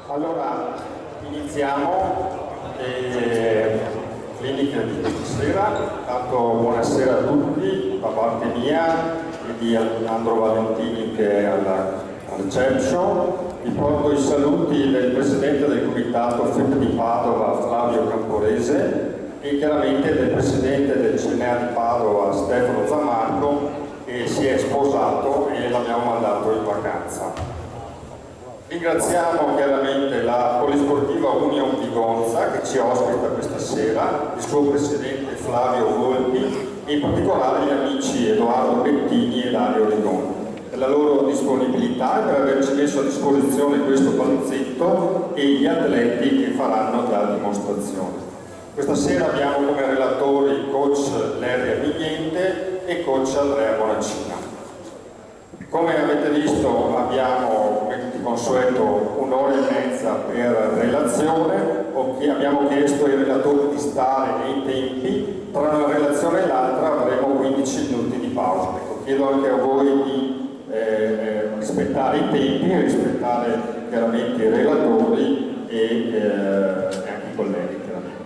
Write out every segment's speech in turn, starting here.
Allora, iniziamo clinica di stasera. Tanto buonasera a tutti da parte mia e di Alessandro Valentini che è alla reception. Vi porto i saluti del presidente del comitato FEP di Padova Flavio Camporese e chiaramente del presidente del CNA di Padova Stefano Zammarco, che si è sposato e l'abbiamo mandato in vacanza. Ringraziamo chiaramente la Polisportiva Union Vigonza che ci ospita questa sera, il suo presidente Flavio Volpi e in particolare gli amici Edoardo Bettini e Dario Rigoni per la loro disponibilità e per averci messo a disposizione questo palazzetto e gli atleti che faranno la dimostrazione. Questa sera abbiamo come relatori coach Larry Amigliente e coach Andrea Bonacina. Come avete visto abbiamo, come di consueto, un'ora e mezza per relazione. Abbiamo chiesto ai relatori di stare nei tempi, tra una relazione e l'altra avremo 15 minuti di pausa. Ecco, chiedo anche a voi di rispettare i tempi, rispettare chiaramente i relatori e anche i colleghi chiaramente.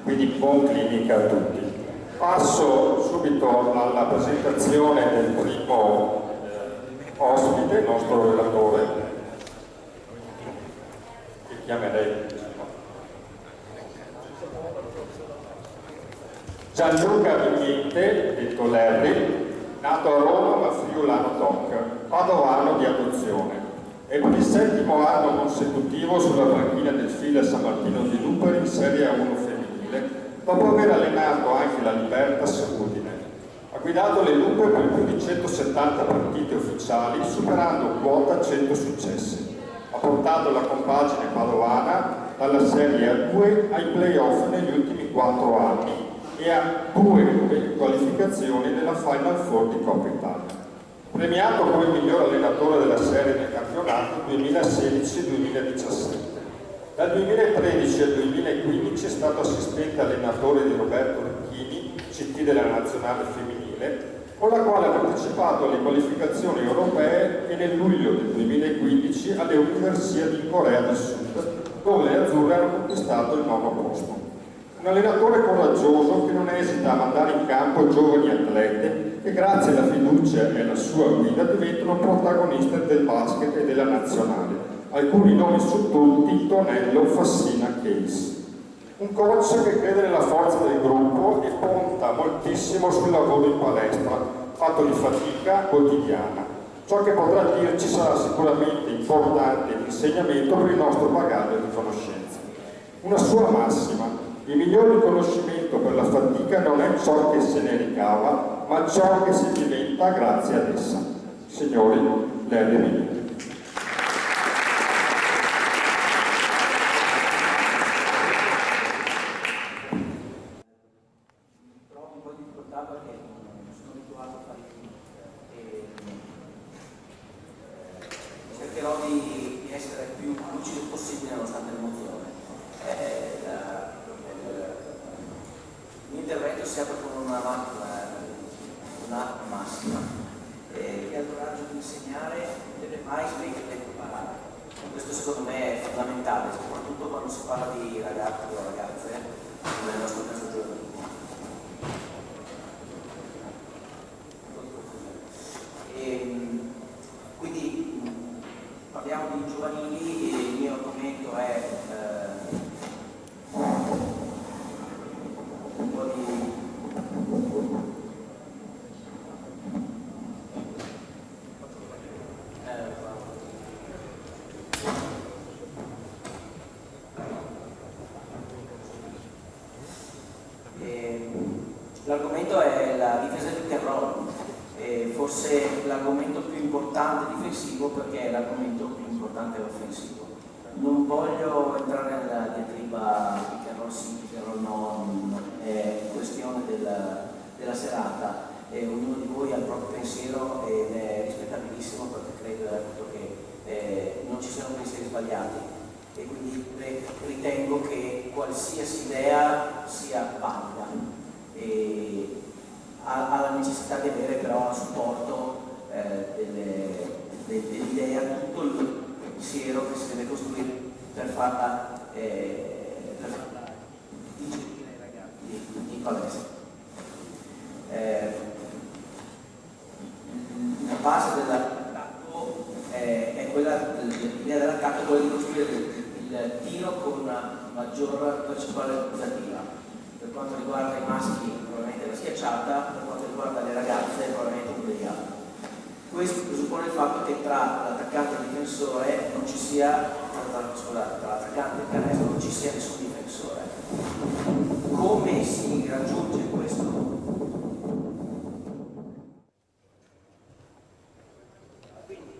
Quindi buon clinica a tutti. Passo subito alla presentazione del primo ospite, il nostro relatore, che chiamerei Gianluca Vignente, detto Larry, nato a Roma ma friulano doc, padovano di adozione. È per il 7° anno consecutivo sulla panchina del FILA San Martino di Luperi in Serie A1 femminile, dopo aver allenato anche la Libertas Udine. Ha guidato le Lupe per più di 170 partite ufficiali, superando quota 100 successi. Ha portato la compagine padovana dalla Serie A2 ai play-off negli ultimi 4 anni e a 2 qualificazioni della Final Four di Coppa Italia. Premiato come miglior allenatore della serie nel campionato 2016-2017. Dal 2013 al 2015 è stato assistente allenatore di Roberto Ricchini, CT della nazionale femminile, con la quale ha partecipato alle qualificazioni europee e nel luglio del 2015 alle Universiadi in Corea del Sud, dove le azzurre hanno conquistato il 9° posto. Un allenatore coraggioso che non esita a mandare in campo giovani atlete che grazie alla fiducia e alla sua guida diventano protagoniste del basket e della nazionale. Alcuni nomi su tutti: Tonello, Fassina, Case. Un coach che crede nella forza del gruppo e punta moltissimo sul lavoro in palestra, fatto di fatica quotidiana. Ciò che potrà dirci sarà sicuramente importante di insegnamento per il nostro bagaglio di conoscenze. Una sua massima: il miglior riconoscimento per la fatica non è ciò che se ne ricava, ma ciò che si diventa grazie ad essa. Signori, Larry Amigliente. L'argomento è la difesa di terrore, forse l'argomento più importante difensivo perché è l'argomento più importante offensivo. Non voglio entrare nella diatriba pick and roll sì, pick and roll no, non è questione della serata. Ognuno di voi ha il proprio pensiero ed è rispettabilissimo perché credo appunto che non ci siano pensieri sbagliati e quindi ritengo che qualsiasi idea sia valida. E ha la necessità di avere però a supporto dell'idea, tutto il pensiero che si deve costruire per farla digerire ai ragazzi in palestra. La base dell'attacco è quella, l'idea dell'attacco è quella di costruire il tiro con una maggior percentuale optativa. Per quanto riguarda i maschi probabilmente la schiacciata, per quanto riguarda le ragazze probabilmente un play-up. Questo presuppone il fatto che tra l'attaccante e il difensore non ci sia, tra l'attaccante e il canestro non ci sia nessun difensore. Come si raggiunge questo? Quindi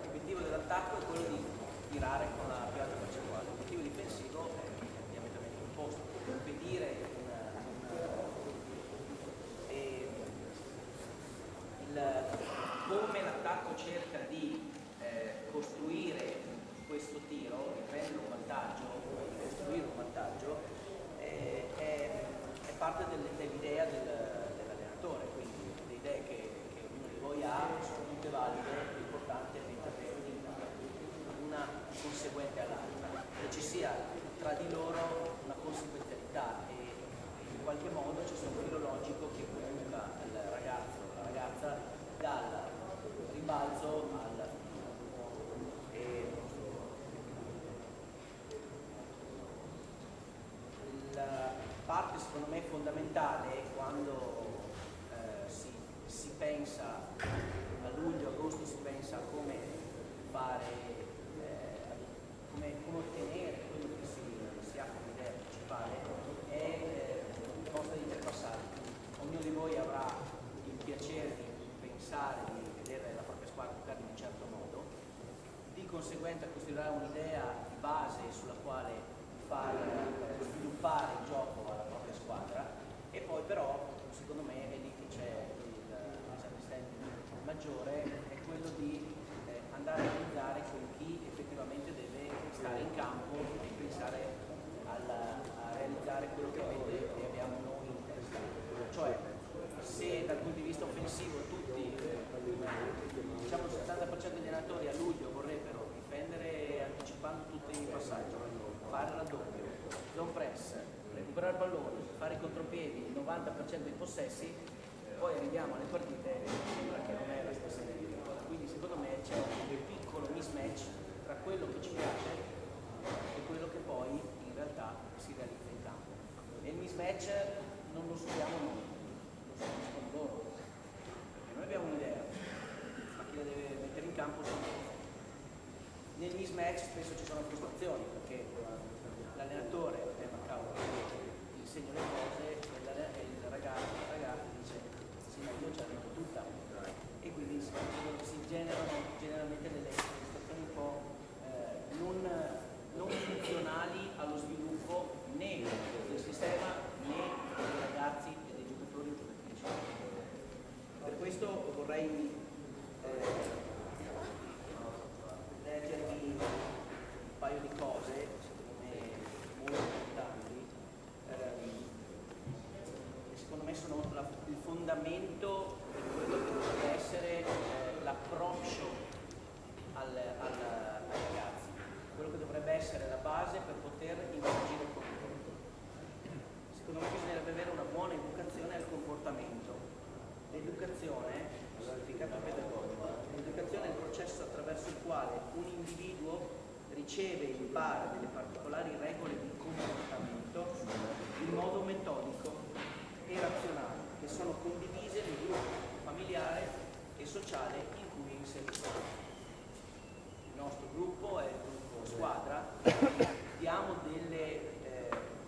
l'obiettivo dell'attacco è quello di tirare con la più alta percentuale. L'obiettivo difensivo è diametralmente opposto, impedire come l'attacco cerca di costruire questo tiro, di prendere un vantaggio, di costruire un vantaggio, è parte dell'idea dell'allenatore, quindi le idee che ognuno di voi ha sono tutte valide, l'importante è mettere una conseguente all'altra, che ci sia tra di loro una conseguenzialità e in qualche modo ci sia un filo logico che conduca il ragazzo o la ragazza dal ribalzo al la parte secondo me fondamentale quando si pensa a luglio-agosto, si pensa a come fare come ottenere quello che si ha come idea principale è proposta di interpassare. Ognuno di voi avrà il piacere di pensare, di vedere la propria squadra giocare in un certo modo, di conseguenza costruirà un'idea di base sulla quale far sviluppare il gioco alla propria squadra e poi però secondo me è lì che c'è il misunderstanding maggiore, è quello di andare a analizzare con chi effettivamente deve stare in campo e pensare a realizzare quello che vede e abbiamo noi in testa. Cioè, se dal punto di vista offensivo tutti, diciamo il 70% degli allenatori a luglio vorrebbero difendere anticipando tutti i passaggi, fare raddoppio, zone press, recuperare il pallone, fare i contropiedi, il 90% dei possessi, poi arriviamo alle partite e sembra che non è la stessa identica. Quindi secondo me c'è un piccolo mismatch tra quello che ci piace e quello che poi in realtà si realizza in campo. E il mismatch non lo subiamo noi, lo subiscono loro. Perché noi abbiamo un'idea, ma chi la deve mettere in campo sono loro. Nel mismatch spesso ci sono frustrazioni perché l'allenatore gli insegna le cose e il ragazzo dice sì ma io ce la vedo tutta e quindi si generano generalmente delle situazioni un po' non funzionali allo sviluppo né del sistema né dei ragazzi e dei giocatori e giocatrici. Per questo vorrei leggervi un paio di cose secondo me molto importanti che secondo me sono il fondamento di quello che dovrebbe essere l'approccio ai ragazzi, quello che dovrebbe essere la base per poter interagire con loro. Secondo me bisognerebbe avere una buona educazione al comportamento. L'educazione, il significato pedagogico, l'educazione è il processo attraverso il quale un individuo riceve e impara delle particolari regole di comportamento in modo metodico e razionale, che sono condivise nel gruppo familiare e sociale in cui è inserito. Il nostro gruppo è il gruppo squadra, diamo delle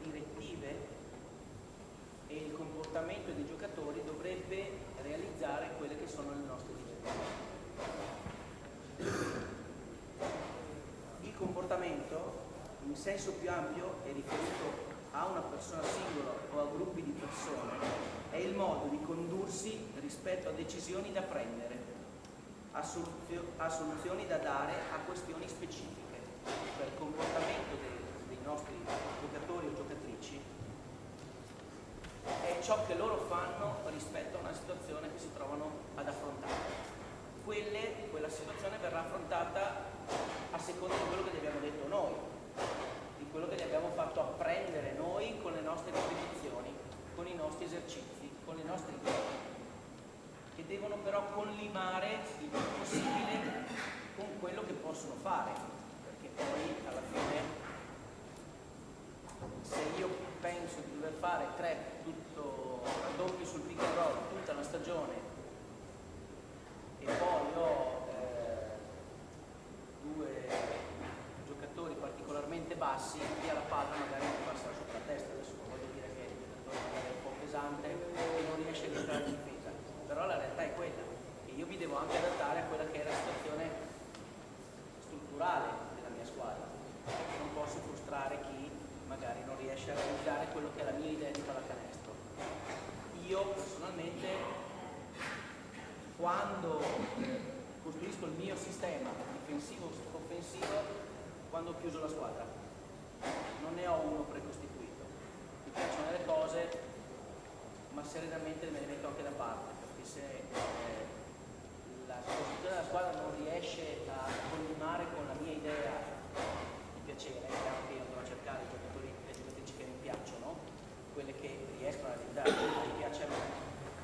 direttive e il comportamento dei giocatori dovrebbe realizzare quelle che sono le nostre direttive. Il comportamento, in senso più ampio, è riferito a una persona singola o a gruppi di persone, è il modo di condursi rispetto a decisioni da prendere, a soluzioni da dare a questioni specifiche. Cioè il comportamento dei nostri giocatori o giocatrici è ciò che loro fanno rispetto a una situazione che si trovano ad affrontare. Quella situazione verrà affrontata a seconda di quello che gli abbiamo detto noi. che devono però collimare il più possibile con quello che possono fare, perché poi alla fine se io penso di dover fare 3 tutto raddoppi sul pick and roll tutta una stagione e poi ho 2 giocatori particolarmente bassi, via la palla magari mi passa sopra la testa. Adesso non voglio dire che il giocatore magari è un po' pesante e non riesce a rientrare in difesa, però la realtà è quella e io mi devo anche adattare a quella che è la situazione strutturale della mia squadra, perché non posso frustrare chi magari non riesce a realizzare quello che è la mia idea di pallacanestro. Io personalmente quando costruisco il mio sistema difensivo-offensivo, quando ho chiuso la squadra non ne ho uno precostituito, mi piacciono le cose ma serenamente me le metto anche da parte, perché se la costruzione della squadra non riesce a collimare con la mia idea di piacere, è chiaro che io andrò a cercare i giocatori e le giocatrici che mi piacciono, quelle che riescono a realizzare quello che mi piace a me,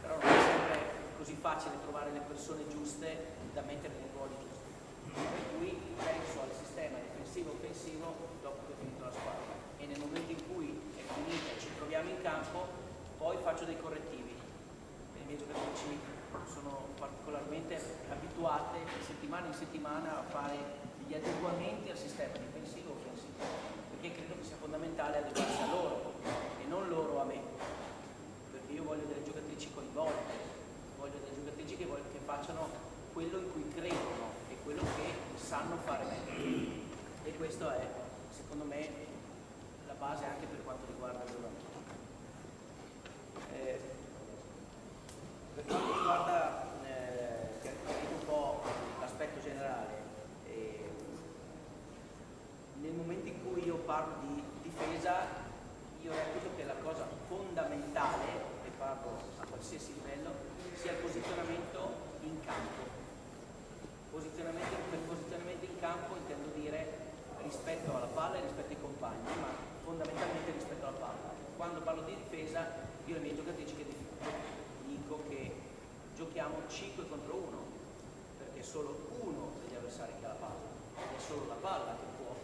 però non è sempre così facile trovare le persone giuste da mettere nei ruoli giusti. Per cui penso al sistema difensivo-offensivo dopo che ho finito la squadra e nel momento in cui è finita e ci troviamo in campo poi faccio dei correttivi. Le mie giocatrici sono particolarmente abituate settimana in settimana a fare gli adeguamenti al sistema difensivo-offensivo, perché credo che sia fondamentale adeguarsi a loro e non loro a me, perché io voglio delle giocatrici coinvolte, voglio delle giocatrici che facciano quello in cui credono e quello che sanno fare meglio, e questo è secondo me la base anche per quanto riguarda l'allenamento. Per quanto riguarda un po' l'aspetto generale, nel momento in cui io parlo di difesa io reputo che la cosa fondamentale, e parlo a qualsiasi livello, sia il posizionamento in campo. Per posizionamento in campo intendo dire rispetto alla palla e rispetto ai compagni, ma fondamentalmente rispetto alla palla. Quando parlo di difesa, io alle mie giocatrici che dico che giochiamo 5 contro 1, perché solo uno degli avversari che ha la palla, ed è solo la palla che può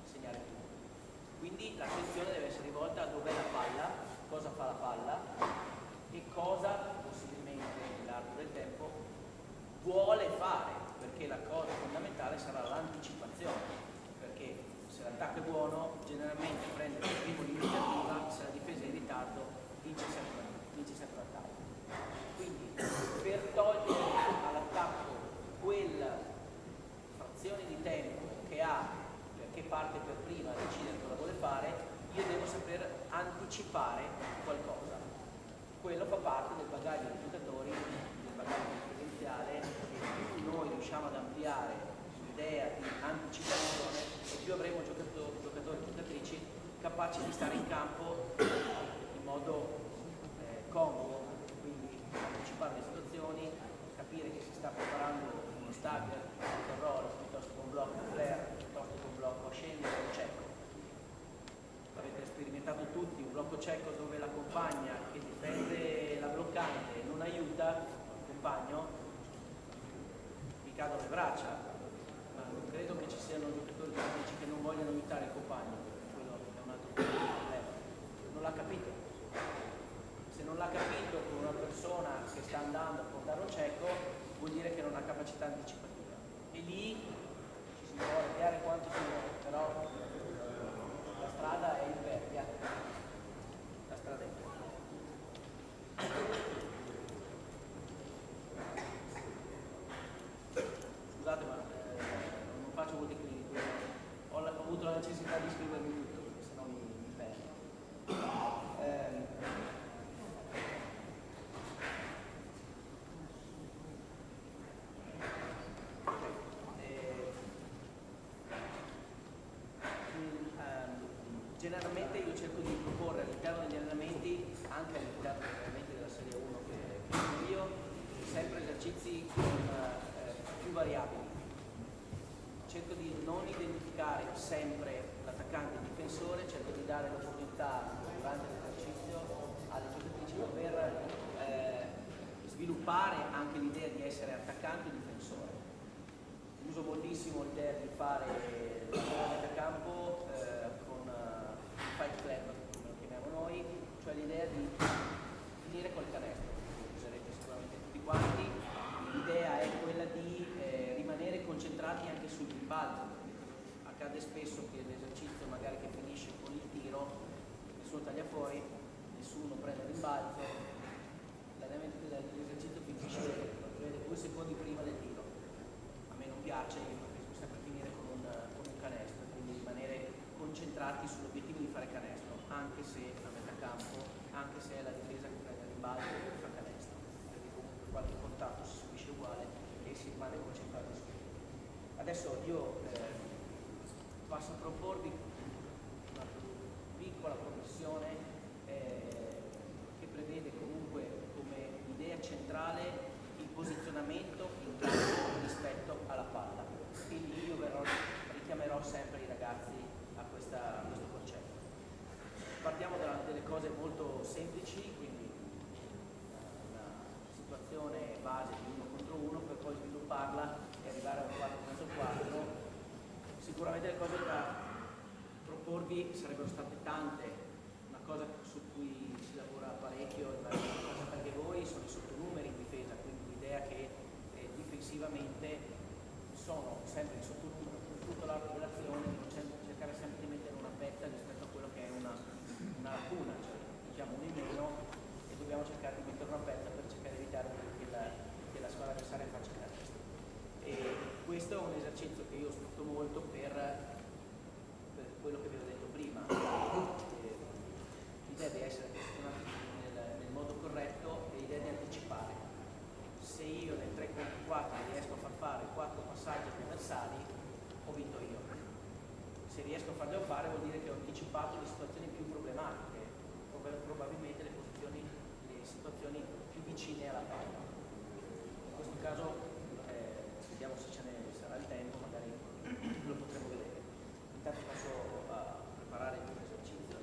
segnare tutto. Quindi l'attenzione deve essere rivolta a dov'è la palla, cosa fa la palla e cosa possibilmente nell'arco del tempo vuole fare, perché la cosa fondamentale sarà l'anticipazione, perché se l'attacco è buono generalmente prende il primo l'iniziativa, se la difesa è in ritardo vince sempre l'attacco. Quindi per togliere all'attacco quella frazione di tempo che ha, perché parte per prima a decidere cosa vuole fare, io devo saper anticipare qualcosa. Quello fa parte del bagaglio dei giocatori, del bagaglio differenziale, e più noi riusciamo ad ampliare l'idea di anticipazione e più avremo giocatori e giocatrici capaci di stare in campo in modo comodo, quindi anticipare le situazioni, capire che si sta preparando uno stagger, un roll, piuttosto che un blocco flare, piuttosto che un blocco scendere o cieco. Avete sperimentato tutti un blocco cieco dove la compagna che difende la bloccante non aiuta il compagno, mi cadono le braccia, ma non credo che ci siano giocatori che non vogliono aiutare il compagno, quello è un altro problema. Non l'ha capito. Se non l'ha capito con una persona che sta andando a portare un cieco, vuol dire che non ha capacità anticipativa. E lì ci si può arrabbiare quanto si vuole, però la strada è impervia. La strada è impervia. Scusate, ma non faccio molti clinici, ho avuto la necessità di scrivermi tutto, perché sennò mi perdo. Generalmente io cerco di proporre all'interno degli allenamenti, anche all'interno degli allenamenti della Serie 1 che faccio io, sempre esercizi con più variabili. Cerco di non identificare sempre l'attaccante e il difensore, cerco di dare l'opportunità durante l'esercizio alle giocatrici di poter sviluppare anche l'idea di essere attaccante e difensore. Uso moltissimo l'idea di fare la metacampo con il Fight Club, come lo chiamiamo noi, cioè l'idea di finire col canestro, lo userete sicuramente tutti quanti. L'idea è quella di rimanere concentrati anche sul rimbalzo. Accade spesso che l'esercizio magari che finisce con il tiro, nessuno taglia fuori, nessuno prende il rimbalzo, l'esercizio finisce 2 secondi prima del tiro. A me non piace, io preferisco sempre finire con un canestro, quindi rimanere concentrati sull'obiettivo di fare canestro, anche se a metà campo, anche se è la difesa che prende il rimbalzo e fa canestro, perché comunque qualche contatto si subisce uguale e si rimane concentrati su quello. Adesso io passo a proporvi una piccola progressione che prevede comunque come idea centrale il posizionamento in campo rispetto alla palla. Quindi io richiamerò sempre i ragazzi a questo concetto. Partiamo da delle cose molto semplici, quindi una situazione base di 1 contro 1 per poi svilupparla e arrivare a un 4 contro 4. Sicuramente le cose da proporvi sarebbero state tante. Una cosa su cui si lavora parecchio, una cosa perché voi sono i sottonumeri in difesa, quindi l'idea che difensivamente sono sempre in sottonumero per tutto l'arco dell'azione, cercare sempre di mettere una pezza rispetto a quello che è una lacuna, cioè diciamo un in meno e dobbiamo cercare di mettere una pezza per cercare di evitare che la squadra avversaria faccia canestro. E questo è un esercizio che io sfrutto molto per quello che vi ho detto prima. L'idea di essere posizionati nel modo corretto e l'idea di anticipare. Se io nel 3 contro 4 riesco a far fare 4 passaggi agli avversari, ho vinto io. Se riesco a farlo fare vuol dire che ho anticipato le situazioni più problematiche, probabilmente le situazioni più vicine alla palla. In questo caso vediamo se ce ne sarà il tempo, magari lo potremo vedere. Intanto passo a preparare il primo esercizio.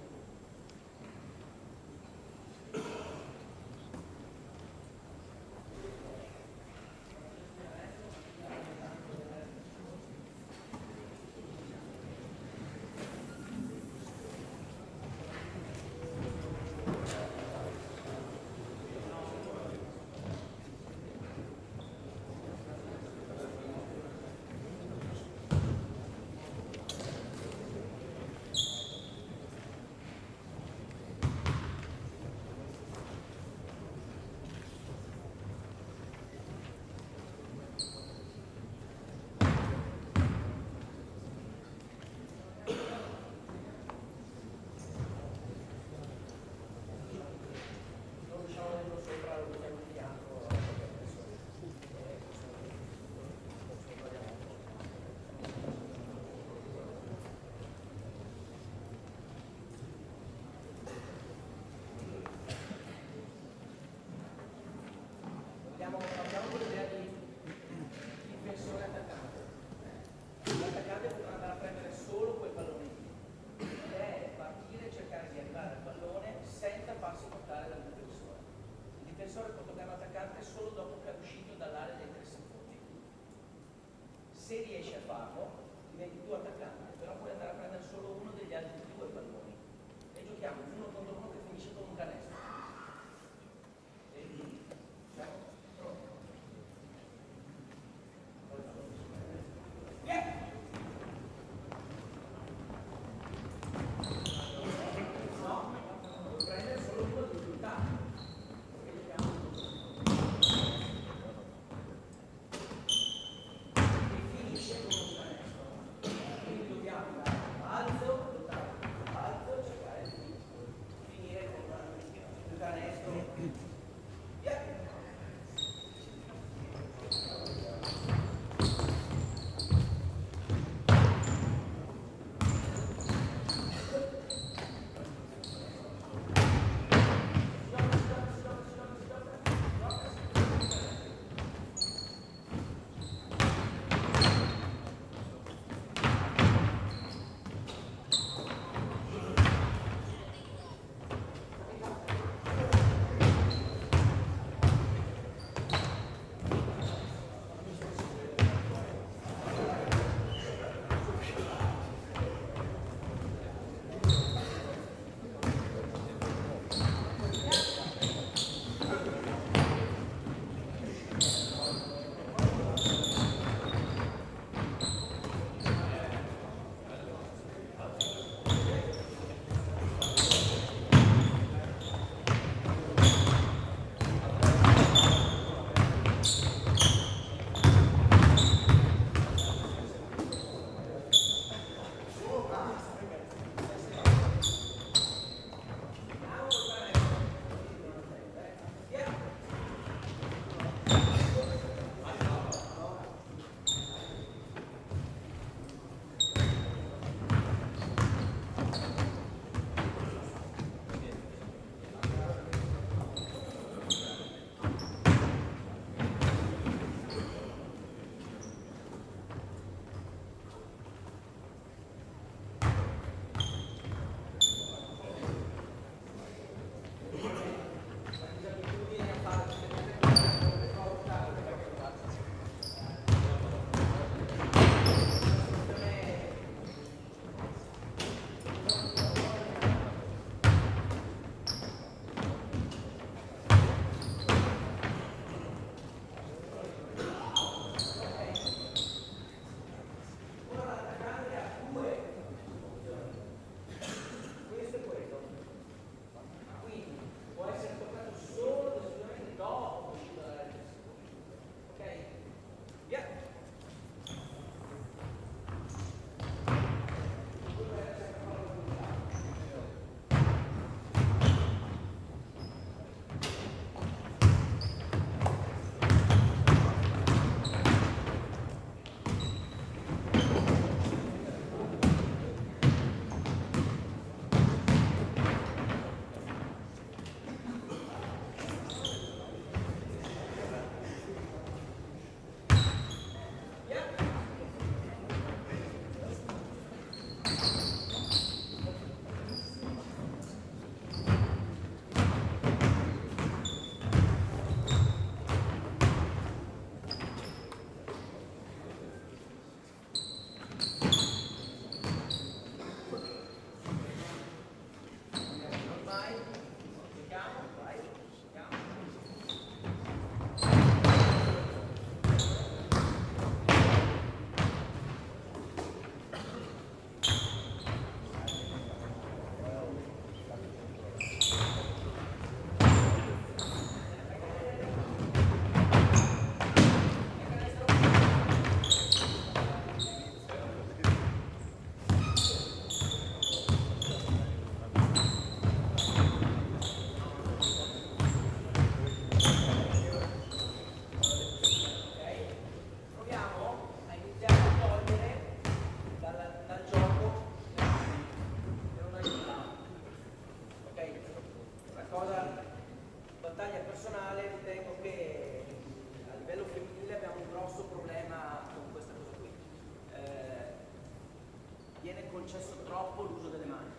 concesso troppo l'uso delle mani.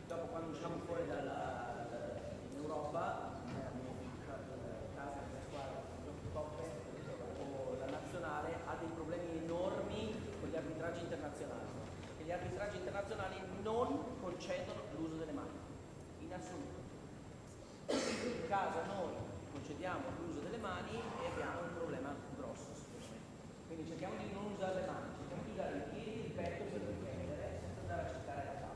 Dopo quando usciamo fuori in Europa, il caso della squadra o la nazionale ha dei problemi enormi con gli arbitraggi internazionali, perché gli arbitraggi internazionali non concedono l'uso delle mani, in assoluto. In caso noi concediamo l'uso delle mani e abbiamo un problema grosso, secondo me. Quindi cerchiamo di non usare le mani, cerchiamo di usare i piedi e il petto per difendere senza andare a cercare la palla.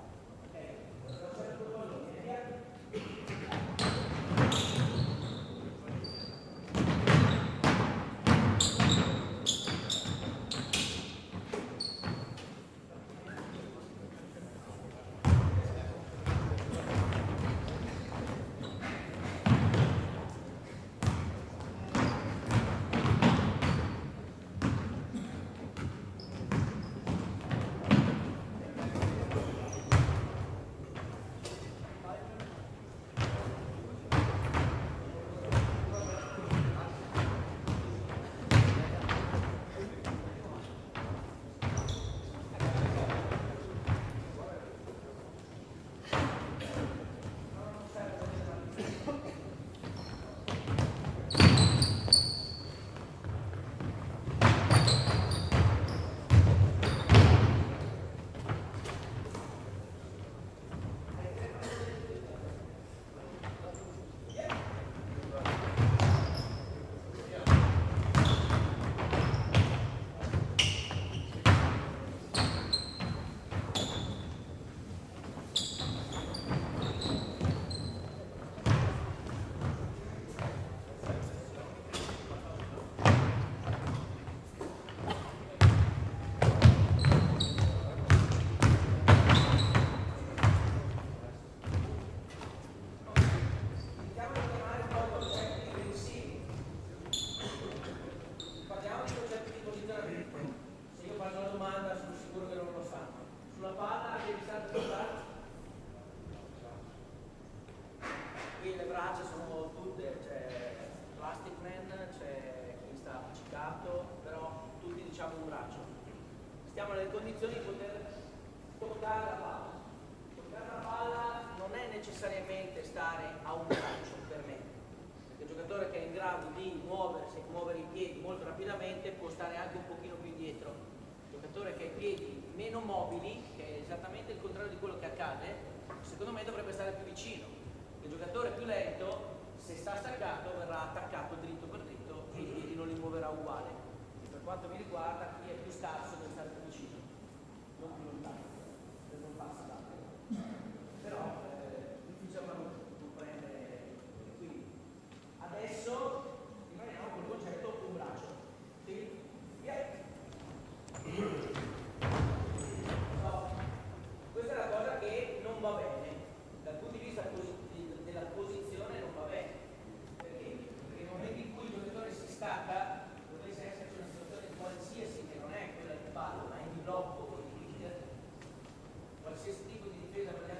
Qui le braccia sono tutte, c'è Plastic Man, c'è chi sta appiccicato, però tutti diciamo un braccio. Stiamo nelle condizioni di poter toccare la palla. Toccare la palla non è necessariamente stare a un braccio per me, perché il giocatore che è in grado di muovere i piedi molto rapidamente può stare anche un pochino più indietro. Il giocatore che ha i piedi meno mobili, che è esattamente il contrario di quello che accade, secondo me dovrebbe stare più vicino. Il giocatore più lento, se sta staccato, verrà attaccato dritto per dritto e i piedi non li muoverà uguale. E per quanto mi riguarda, chi è più scarso deve stare più vicino, non più lontano, per non passa tanto. Però difficile da comprendere. Quindi adesso rimaniamo col concetto un braccio. Sì? Via! No. Questa è la cosa che non va bene. Dal punto di vista della posizione non va bene, perché nel momento in cui il giocatore si stacca dovesse esserci una situazione qualsiasi che non è quella di ballo ma è di blocco o di hit, qualsiasi tipo di difesa per gli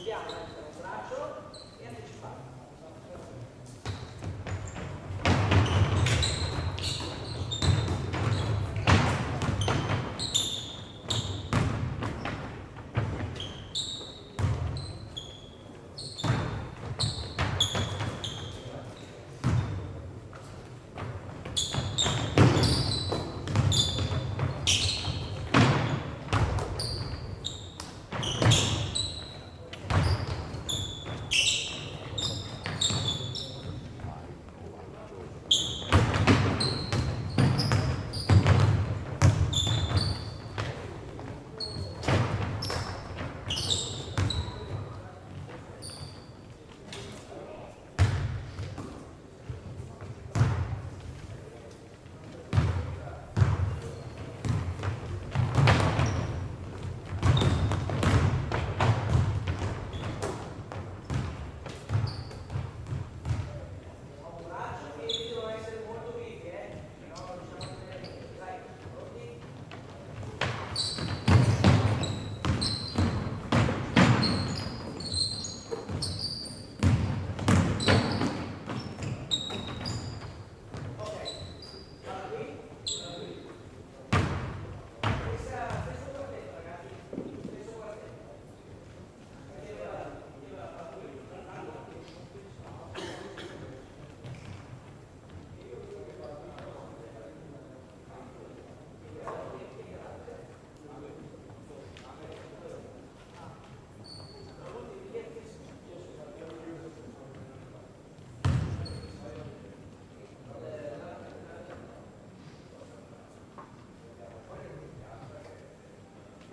chiama essere un braccio e anticipato.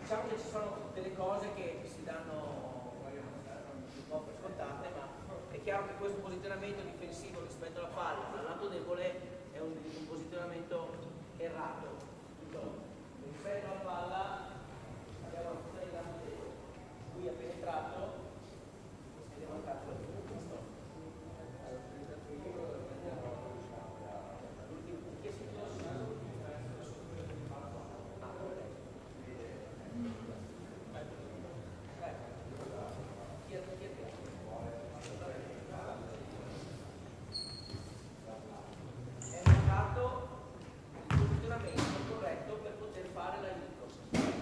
Diciamo che ci sono delle cose che si danno un po' per scontate, ma è chiaro che questo posizionamento difensivo rispetto alla palla dal lato debole è un posizionamento errato. Rispetto alla palla abbiamo la funzione di lato debole, lui ha penetrato ed è mancato questo. È mancato il posizionamento corretto per poter fare la Nico.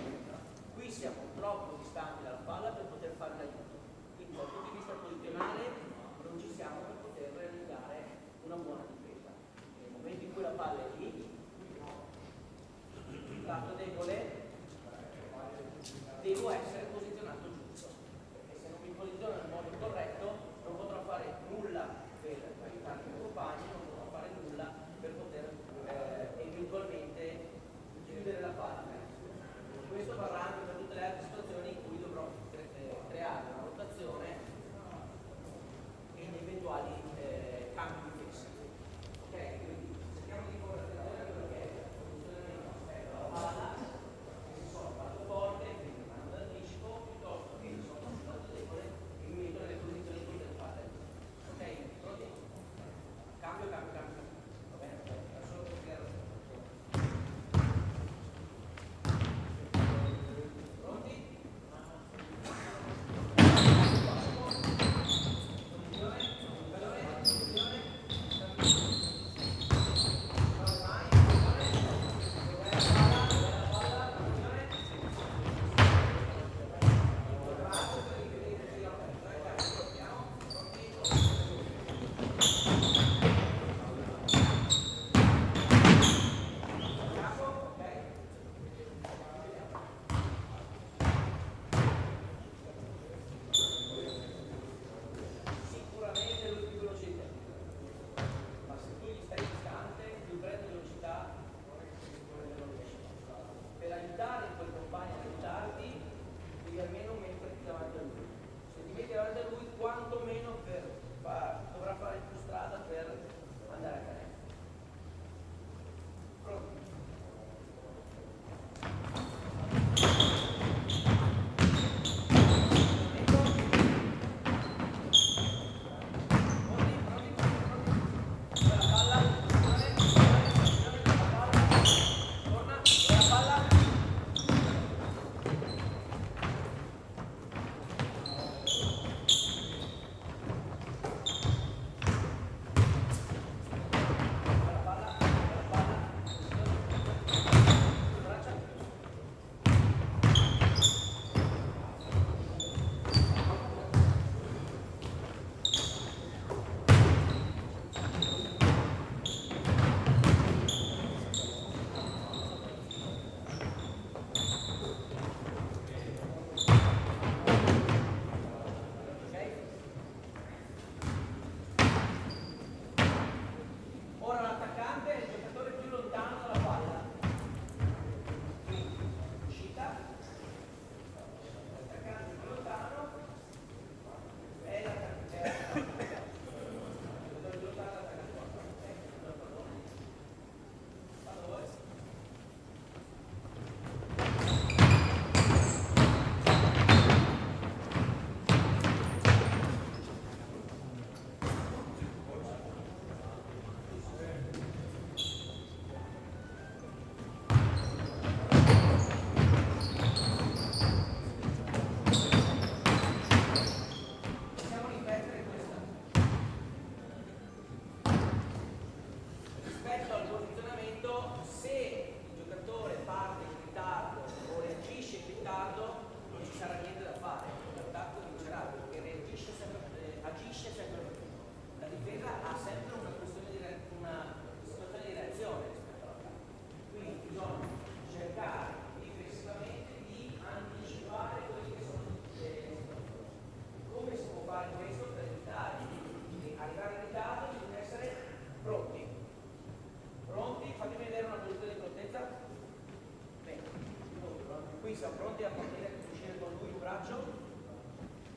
quindi siamo pronti a partire, a uscire con lui il braccio.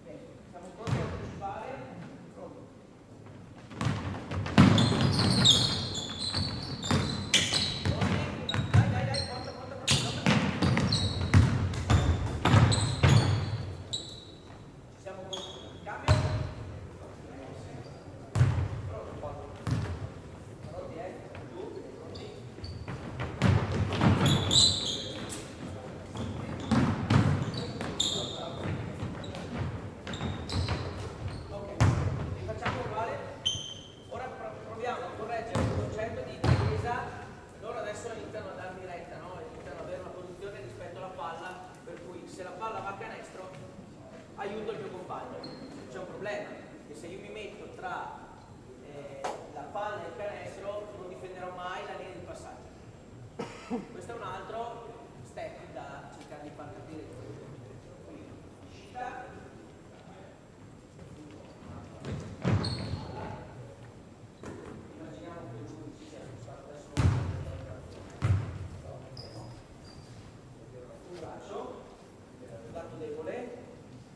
Bene, siamo pronti a anticipare. Pronto. Dai, porta. Ci siamo pronti. Cambio. Pronto. Pronti, giù, pronti. Se la palla va a canestro aiuto il mio compagno. C'è un problema, che se io mi metto tra la palla e il canestro non difenderò mai la linea di passaggio. Questo è un altro step da cercare di far capire. Quindi uscita, immaginiamo che lui si sia spostato adesso un braccio, lato debole,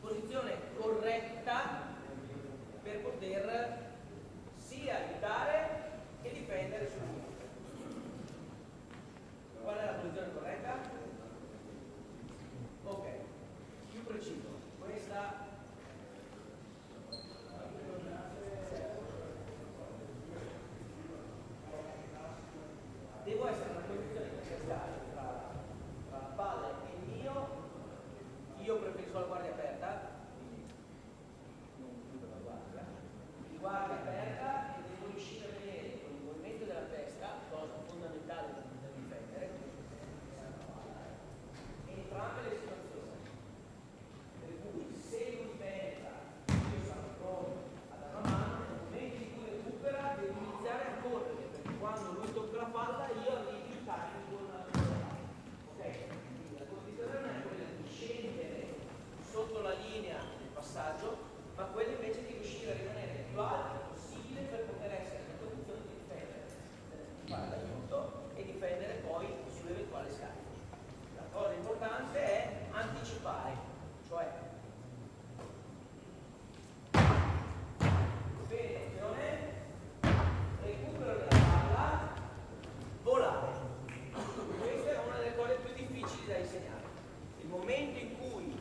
posizione corretta per poter sia aiutare che difendere sul muro. Qual è la posizione corretta? Ok, più preciso. Questa devo essere una posizione intermediaria tra la palla e il mio. Io preferisco la guardia aperta, quindi non chiudo la guardia, di guardia aperta, e devo riuscire a vedere con il movimento della testa, cosa fondamentale da difendere, entrambe le situazioni. Per cui se lui pensa, io sono pronto a dare una mano, nel momento in cui recupera devo iniziare a correre, perché quando lui tocca la palla io arrivo in timing con la palla. Ok? Quindi la condizione è quella di scendere sotto la linea del passaggio, ma quello invece di riuscire a rimanere più alto possibile per poter essere in condizione di difendere, fare l'aiuto e difendere poi sull'eventuale scarico. La cosa importante è anticipare, cioè bene, attenzione, recupero della palla, volare. Questa è una delle cose più difficili da insegnare. Il momento in cui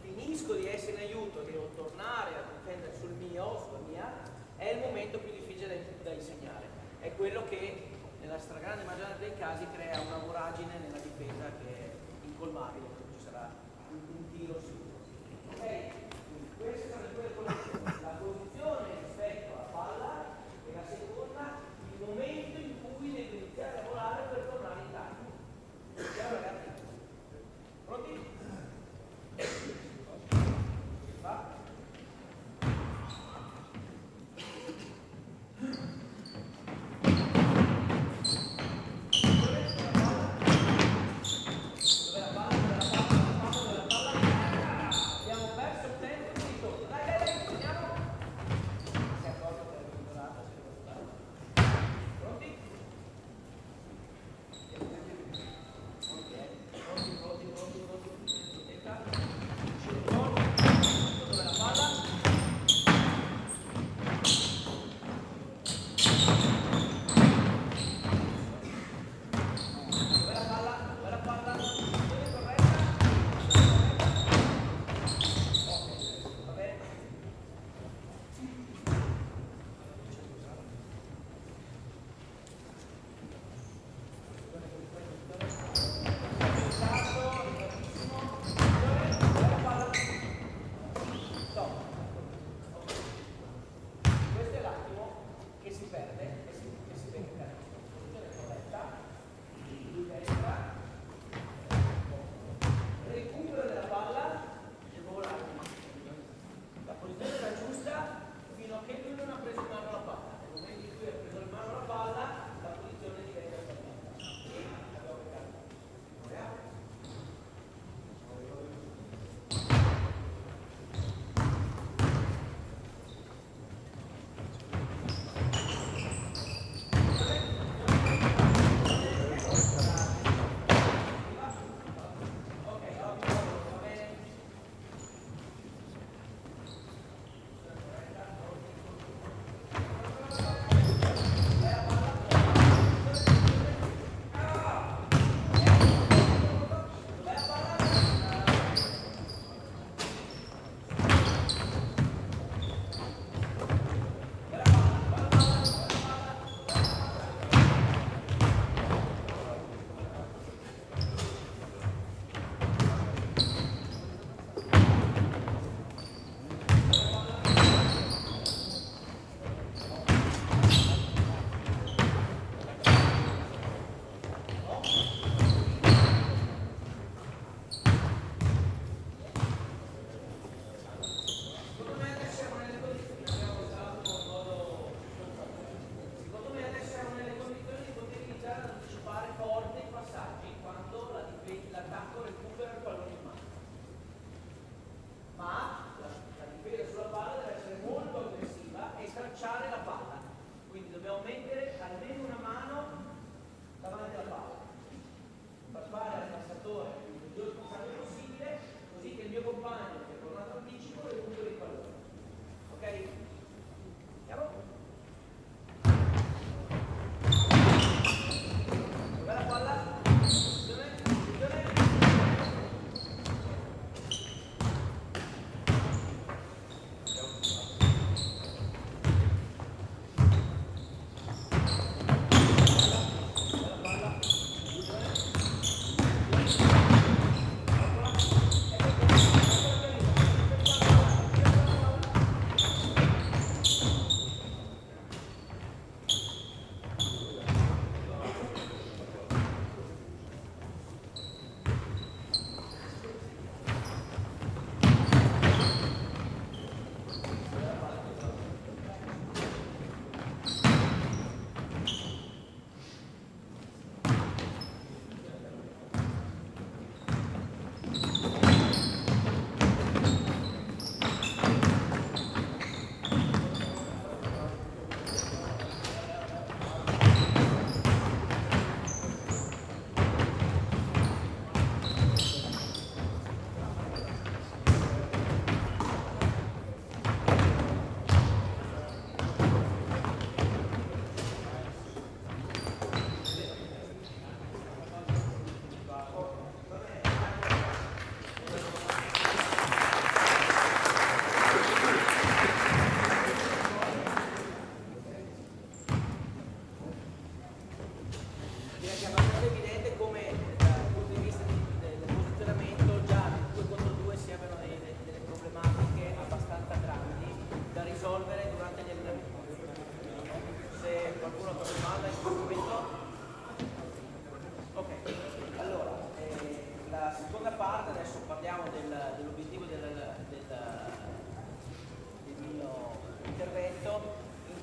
finisco di essere in aiuto, devo tornare a difendere sul mio o sulla mia, è il momento più difficile da insegnare. È quello che nella stragrande maggioranza dei casi crea una voragine nella difesa che è incolmabile, perché ci sarà un tiro sicuro. Ok? Quindi queste sono le due posizioni. La posizione rispetto alla palla e la seconda, il momento in cui devo iniziare a volare per tornare in time. Ciao ragazzi. Pronti? Va? Dove la palla?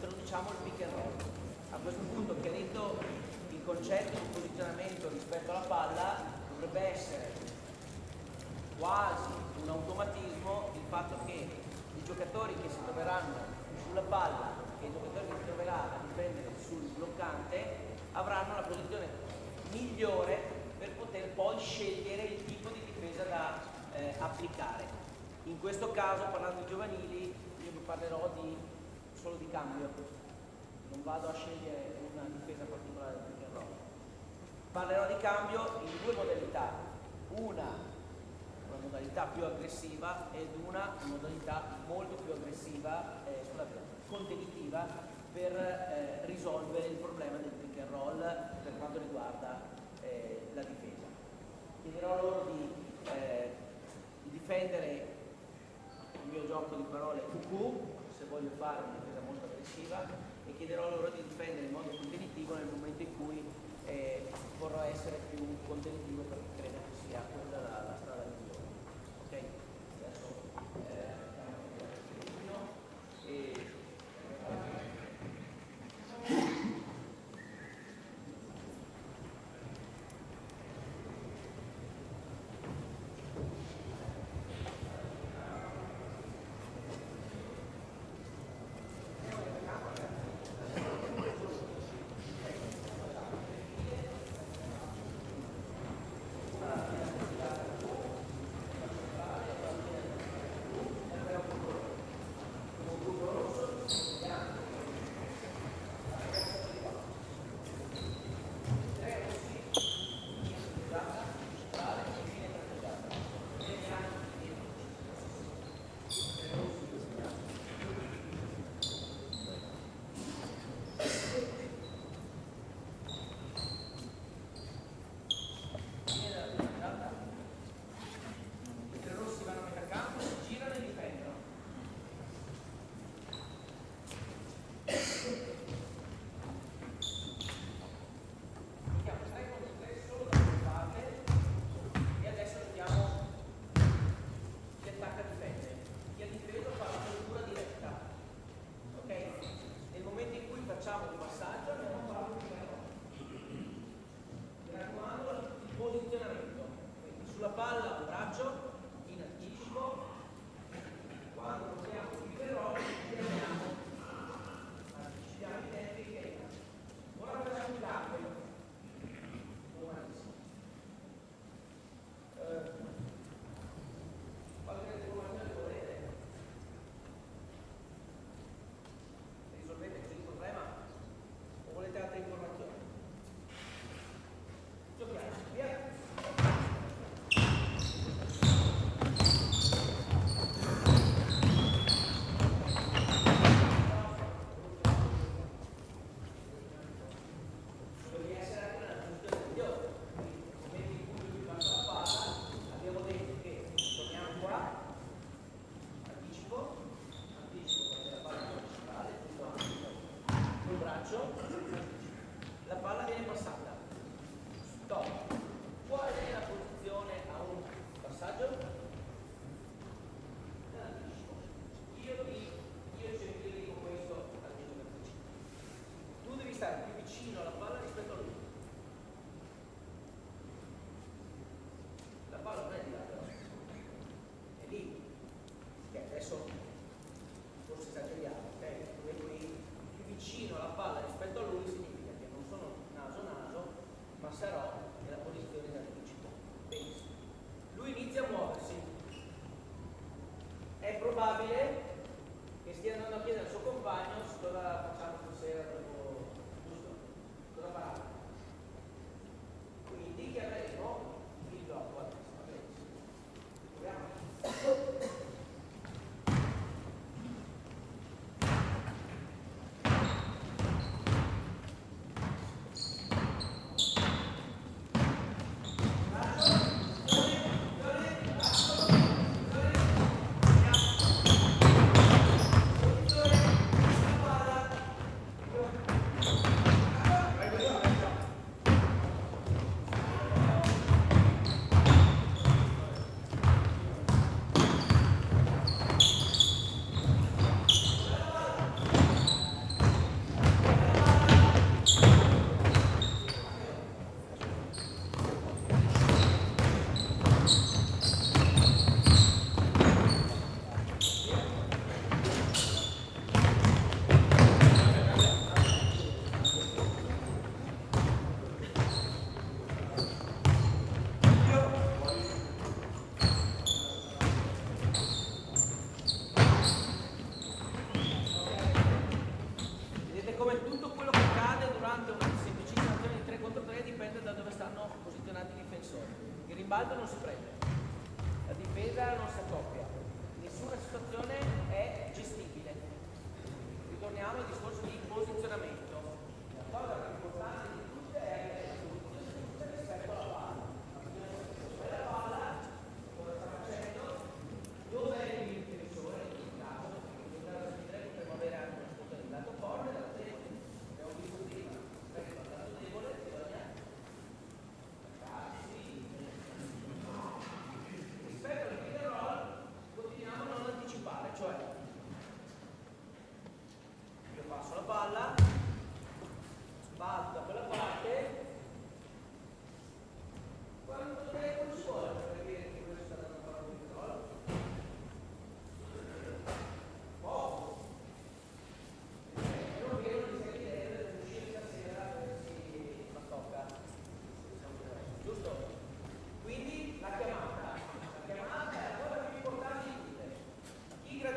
non diciamo il pick and roll. A questo punto, chiarito il concetto di posizionamento rispetto alla palla, dovrebbe essere quasi un automatismo il fatto che i giocatori che si troveranno sulla palla e il giocatore che si troverà a difendere sul bloccante avranno la posizione migliore per poter poi scegliere il tipo di difesa da applicare. In questo caso, parlando di giovanili, io vi parlerò solo di cambio, non vado a scegliere una difesa particolare del pick and roll. Parlerò di cambio in due modalità, una modalità più aggressiva ed una modalità molto più aggressiva, contenitiva, per risolvere il problema del pick and roll per quanto riguarda la difesa. Chiederò loro di difendere il mio gioco di parole QQ se voglio fare una difesa molto aggressiva, e chiederò loro di difendere in modo contenitivo nel momento in cui vorrò essere più contenitivo, perché credo che sia quella la strada migliore. Ok? Adesso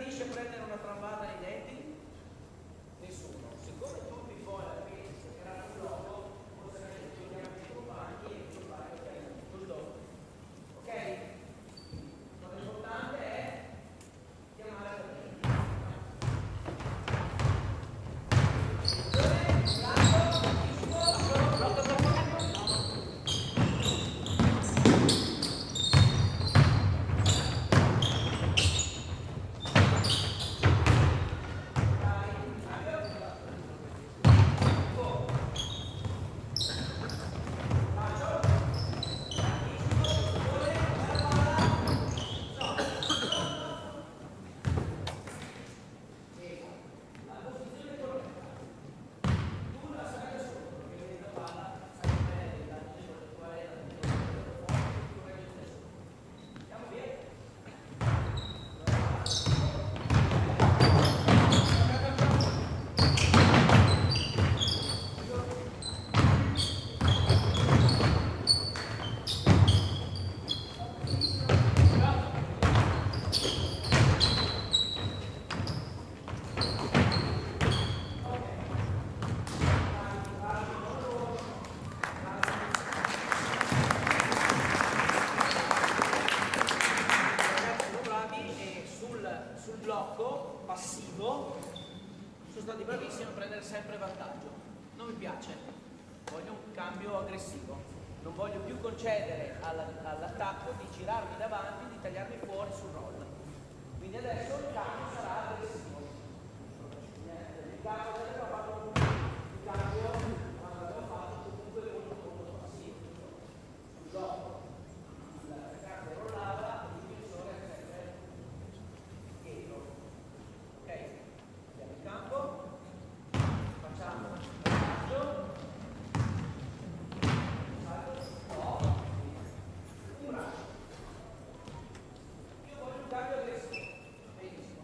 gradisce prendere una tramvata nei denti? Nessuno. Siccome tutti poi alla fine si cercheranno un logo, forse togliamo i compagni e trovare sul logo. Ok? L'importante è chiamare la sul blocco passivo sono stati bravissimi a prendere sempre vantaggio. Non mi piace, voglio un cambio aggressivo, non voglio più concedere all'attacco di girarmi davanti, di tagliarmi fuori sul roll. Quindi adesso il cambio sarà aggressivo. Il cambio abbiamo fatto il cambio quando abbiamo fatto comunque molto passivo. Sul blocco il cambio rollava, il difensore è sempre dietro. Ok? Andiamo in campo, facciamo il passaggio, un braccio. Io voglio un cambio aggressivo. Benissimo.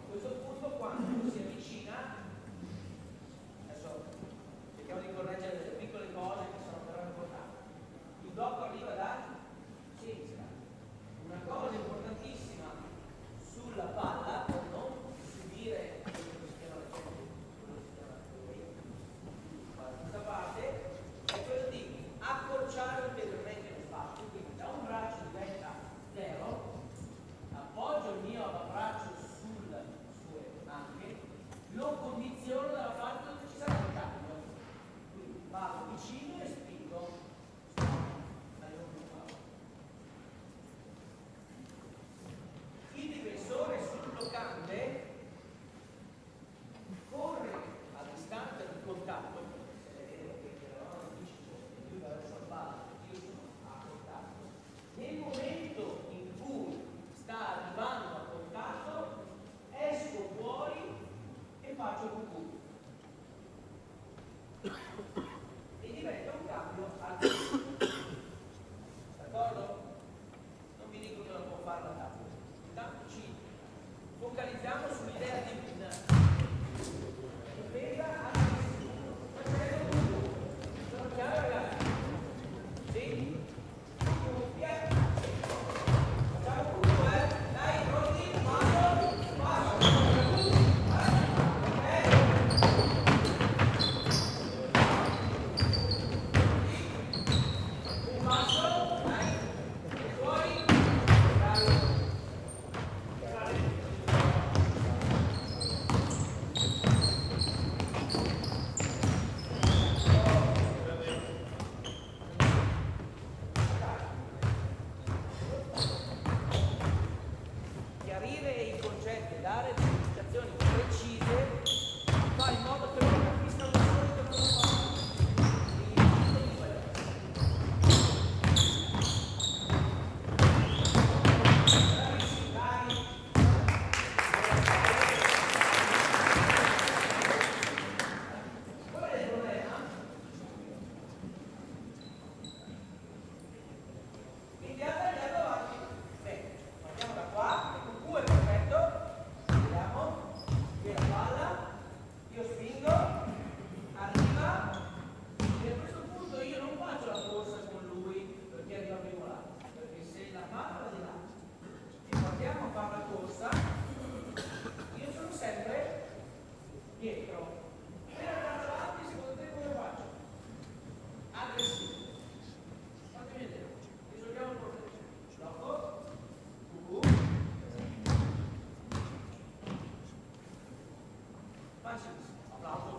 indietro. Appena andate avanti, secondo te come faccio? Aggressivo. Fatemi vedere. Risolviamo il problema. Blocco. Facilissimo. Applauso.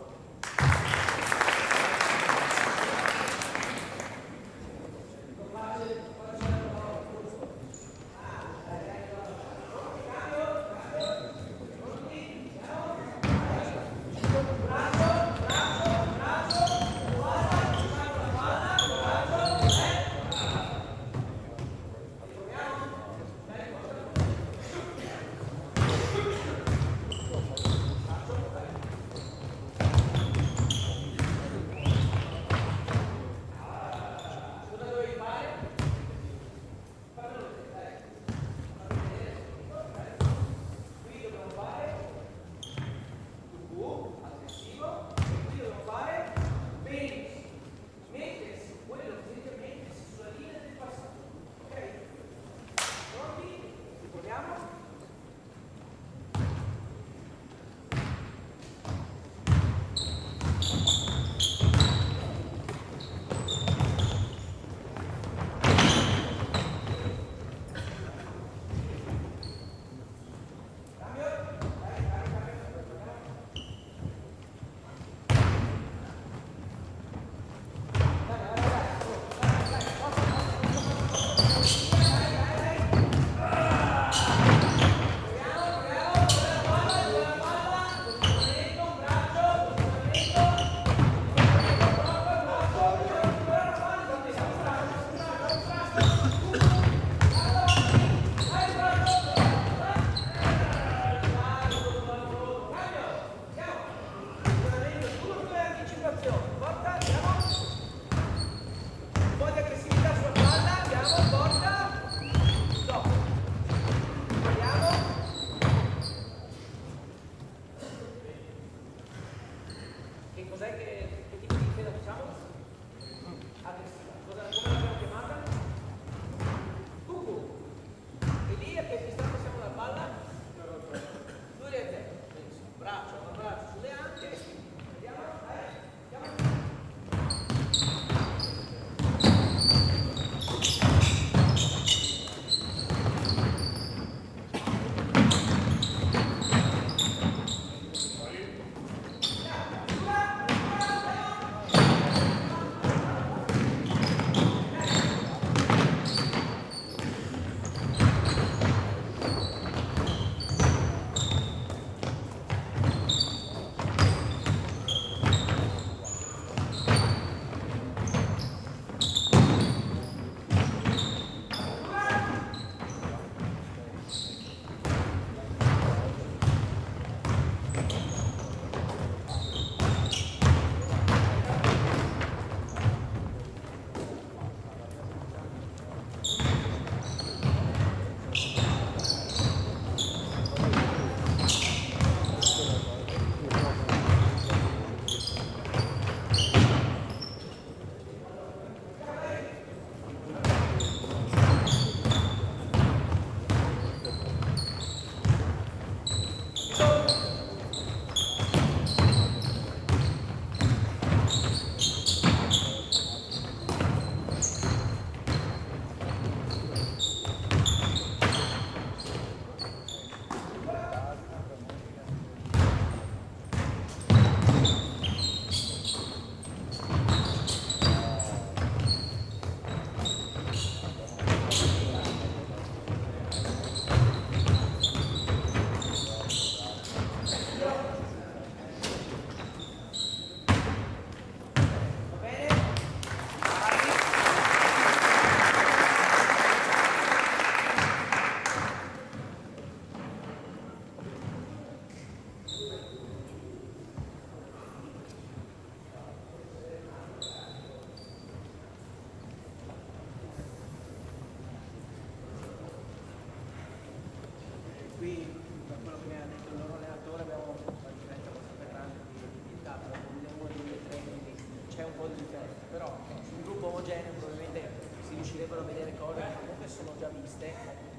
riuscirebbero a vedere cose che comunque sono già viste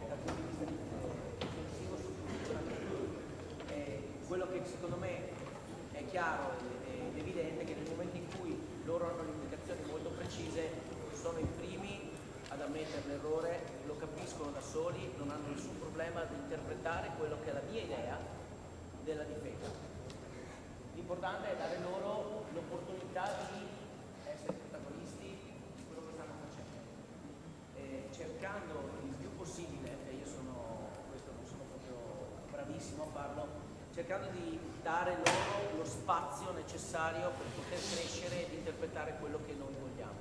dal punto di vista difensivo su funzionamento. Quello che secondo me è chiaro ed evidente che nel momento in cui loro hanno le indicazioni molto precise, sono i primi ad ammettere l'errore, lo capiscono da soli, non hanno nessun problema ad interpretare quello che è la mia idea della difesa. L'importante è dare loro l'opportunità di essere protagonisti di quello che stanno facendo, cercando il più possibile, e io questo non sono proprio bravissimo a farlo, cercando di dare loro lo spazio necessario per poter crescere ed interpretare quello che noi vogliamo.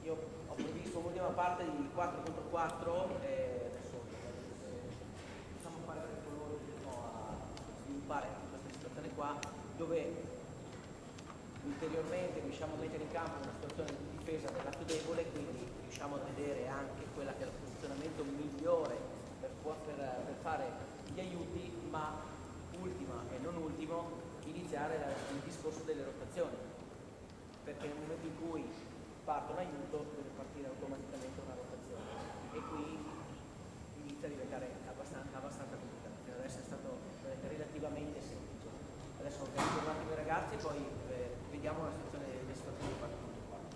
Io ho previsto un'ultima parte di 4 contro 4, adesso facciamo fare per coloro a sviluppare questa situazione qua, dove ulteriormente riusciamo a mettere in campo una situazione di difesa del lato debole, quindi riusciamo a vedere anche quella che è il posizionamento migliore per fare gli aiuti, ma ultima e non ultimo, iniziare il discorso delle rotazioni, perché nel momento in cui parte un aiuto deve partire automaticamente una rotazione e qui inizia a diventare abbastanza complicato. Per adesso è stato relativamente semplice. Adesso organizzo un attimo i ragazzi e poi vediamo la situazione di 4 contro 4.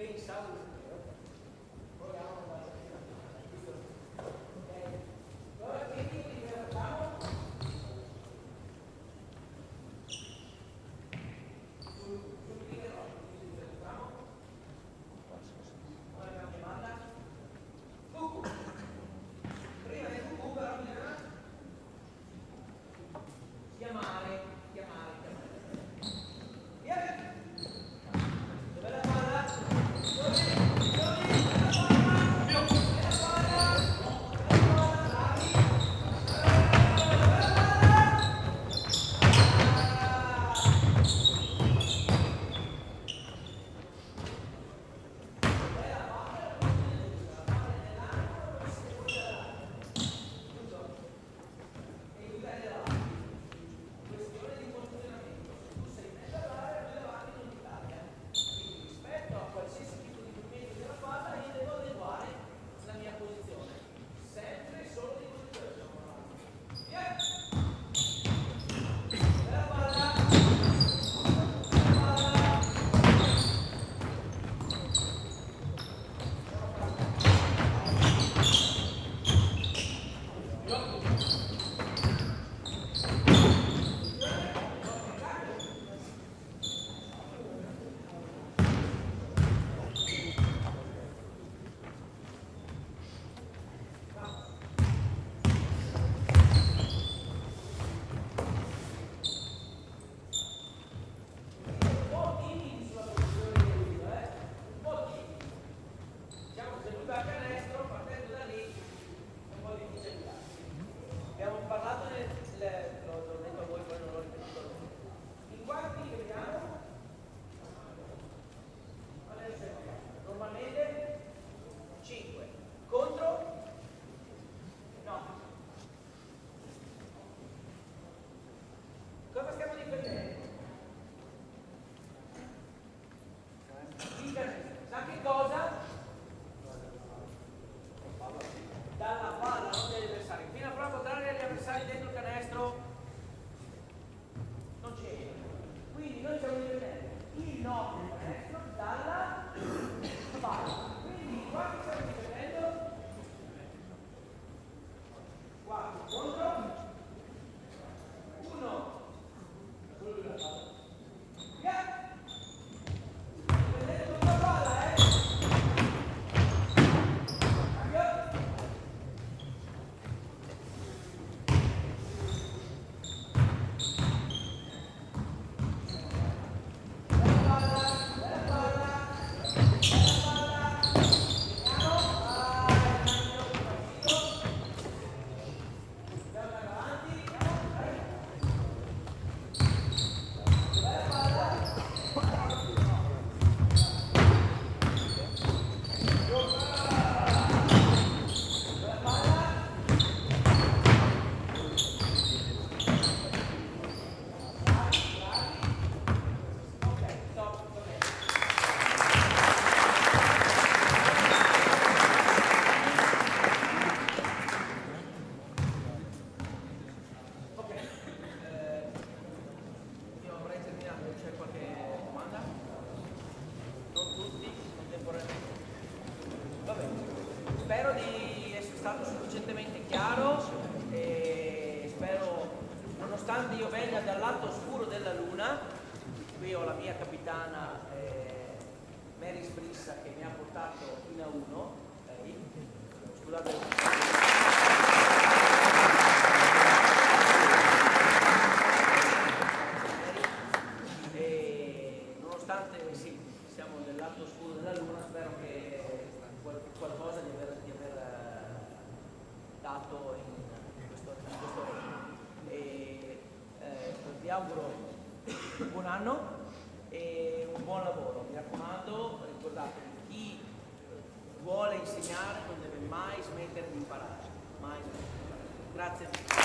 pensavo Spero di essere stato sufficientemente chiaro e spero, nonostante io venga dal lato oscuro della luna, qui ho la mia capitana Mary Sbrissa che mi ha portato in A1, scusate. Nonostante sì, siamo nel lato oscuro della luna, spero che qualcosa di aver dato in questo regno. E vi auguro un buon anno e un buon lavoro. Mi raccomando, ricordatevi, chi vuole insegnare non deve mai smettere di imparare. Mai smettere. Grazie.